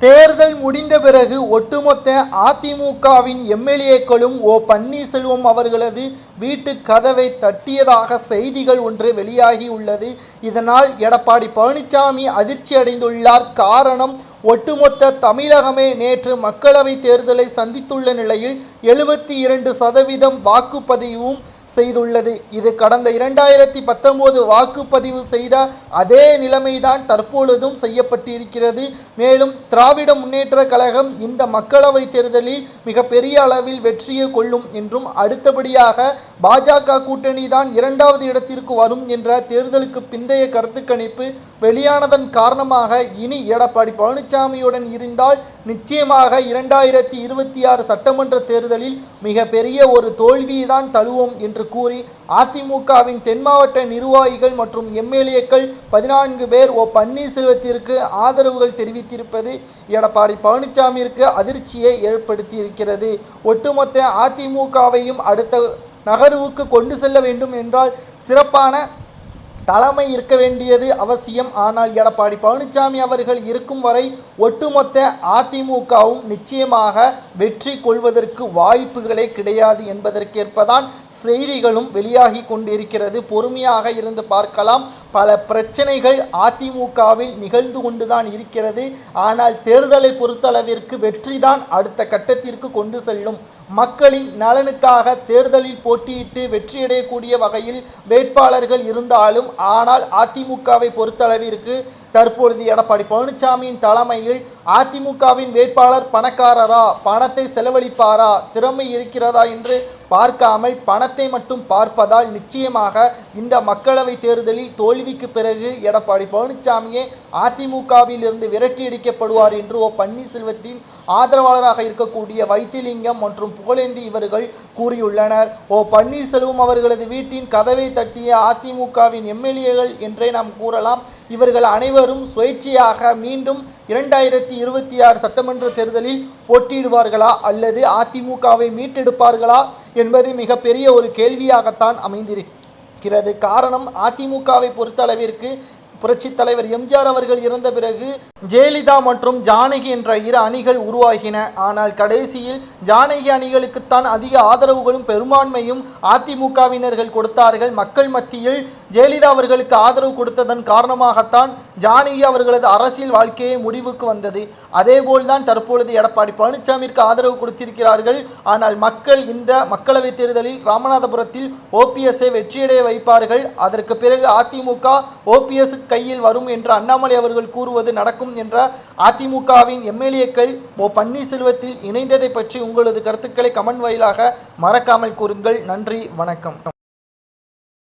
தேர்தல் முடிந்த பிறகு ஒட்டுமொத்த அதிமுகவின் எம்எல்ஏக்களும் பன்னீர்செல்வம் அவர்களது வீட்டு கதவை தட்டியதாக செய்திகள் ஒன்று வெளியாகி உள்ளது. இதனால் எடப்பாடி பழனிசாமி அதிர்ச்சி அடைந்துள்ளார். காரணம், ஒட்டுமொத்த தமிழகமே நேற்று மக்களவை தேர்தலை சந்தித்துள்ள நிலையில் 72% வாக்குப்பதிவும் செய்துள்ளது. இது கடந்த 2019 வாக்குப்பதிவு செய்த அதே நிலைமைதான் தற்பொழுதும் செய்யப்பட்டிருக்கிறது. மேலும் திராவிட முன்னேற்ற கழகம் இந்த மக்களவை தேர்தலில் மிகப்பெரிய அளவில் வெற்றியை கொள்ளும் என்றும், அடுத்தபடியாக பாஜக கூட்டணி தான் 2வது இடத்திற்கு வரும் என்ற தேர்தலுக்கு பிந்தைய கருத்து கணிப்பு வெளியானதன் காரணமாக இனி எடப்பாடி பழனிசாமியுடன் இருந்தால் நிச்சயமாக 2026 சட்டமன்ற தேர்தலில் மிகப்பெரிய ஒரு தோல்வியைதான் தழுவோம் என்று கூறி அதிமுகவின் தென் மாவட்ட நிர்வாகிகள் மற்றும் எம்எல்ஏக்கள் 14 பேர் பன்னீர்செல்வத்திற்கு ஆதரவுகள் தெரிவித்திருப்பது எடப்பாடி பழனிசாமிற்கு அதிர்ச்சியை ஏற்படுத்தியிருக்கிறது. ஒட்டுமொத்த அதிமுகவையும் அடுத்த நகர்வுக்கு கொண்டு செல்ல வேண்டும் என்றால் சிறப்பான தலைமை இருக்க வேண்டியது அவசியம். ஆனால் எடப்பாடி பழனிசாமி அவர்கள் இருக்கும் வரை ஒட்டுமொத்த அதிமுகவும் நிச்சயமாக வெற்றி கொள்வதற்கு வாய்ப்புகளே கிடையாது என்பதற்கேற்பதான் செய்திகளும் வெளியாகி கொண்டிருக்கிறது. பொறுமையாக இருந்து பார்க்கலாம். பல பிரச்சனைகள் அதிமுகவில் நிகழ்ந்து கொண்டுதான் இருக்கிறது. ஆனால் தேர்தலை பொறுத்தளவிற்கு வெற்றிதான் அடுத்த கட்டத்திற்கு கொண்டு செல்லும். மக்களின் நலனுக்காக தேர்தலில் போட்டியிட்டு வெற்றியடையக்கூடிய வகையில் வேட்பாளர்கள் இருந்தாலும், ஆனால் அதிமுகவை பொறுத்தளவிற்கு தற்பொழுது எடப்பாடி பழனிசாமியின் தலைமையில் அதிமுகவின் வேட்பாளர் பணக்காரரா, பணத்தை செலவழிப்பாரா, திறமை இருக்கிறதா என்று பார்க்காமல் பணத்தை மட்டும் பார்ப்பதால் நிச்சயமாக இந்த மக்களவை தேர்தலில் தோல்விக்கு பிறகு எடப்பாடி பழனிசாமியே அதிமுகவில் இருந்து விரட்டியடிக்கப்படுவார் என்று பன்னீர்செல்வத்தின் ஆதரவாளராக இருக்கக்கூடிய வைத்திலிங்கம் மற்றும் புகழேந்தி இவர்கள் கூறியுள்ளனர். பன்னீர்செல்வம் அவர்களது வீட்டின் கதவை தட்டிய அதிமுகவின் எம்எல்ஏக்கள் என்றே நாம் கூறலாம். இவர்கள் அனைவரும் சுயேட்சையாக மீண்டும் 2026 சட்டமன்ற தேர்தலில் போட்டியிடுவார்களா அல்லது அதிமுகவை மீட்டெடுப்பார்களா என்பது மிகப்பெரிய ஒரு கேள்வியாகத்தான் அமைந்திருக்கிறது. காரணம், அதிமுகவை பொறுத்தளவிற்கு புரட்சித் தலைவர் எம்ஜிஆர் அவர்கள் இறந்த பிறகு ஜெயலலிதா மற்றும் ஜானகி என்ற 2 அணிகள் உருவாகின. ஆனால் கடைசியில் ஜானகி அணிகளுக்குத்தான் அதிக ஆதரவுகளும் பெரும்பான்மையும் அதிமுகவினர்கள் கொடுத்தார்கள். மக்கள் மத்தியில் ஜெயலலிதா அவர்களுக்கு ஆதரவு கொடுத்ததன் காரணமாகத்தான் ஜானகி அவர்களது அரசியல் வாழ்க்கையை முடிவுக்கு வந்தது. அதேபோல்தான் தற்பொழுது எடப்பாடி பழனிசாமிற்கு ஆதரவு கொடுத்திருக்கிறார்கள். ஆனால் மக்கள் இந்த மக்களவைத் தேர்தலில் ராமநாதபுரத்தில் ஓபிஎஸ்ஐ வெற்றியடைய வைப்பார்கள். அதற்கு பிறகு அதிமுக ஓபிஎஸ் கையில் வரும் என்று அண்ணாமலை அவர்கள் கூறுவது நடக்கும் என்ற அதிமுகவின் எம்எல்ஏக்கள் பன்னீர்செல்வத்தில் இணைந்ததை பற்றி உங்களது கருத்துக்களை கமெண்ட் வாயிலாக மறக்காமல் கூறுங்கள். நன்றி, வணக்கம்.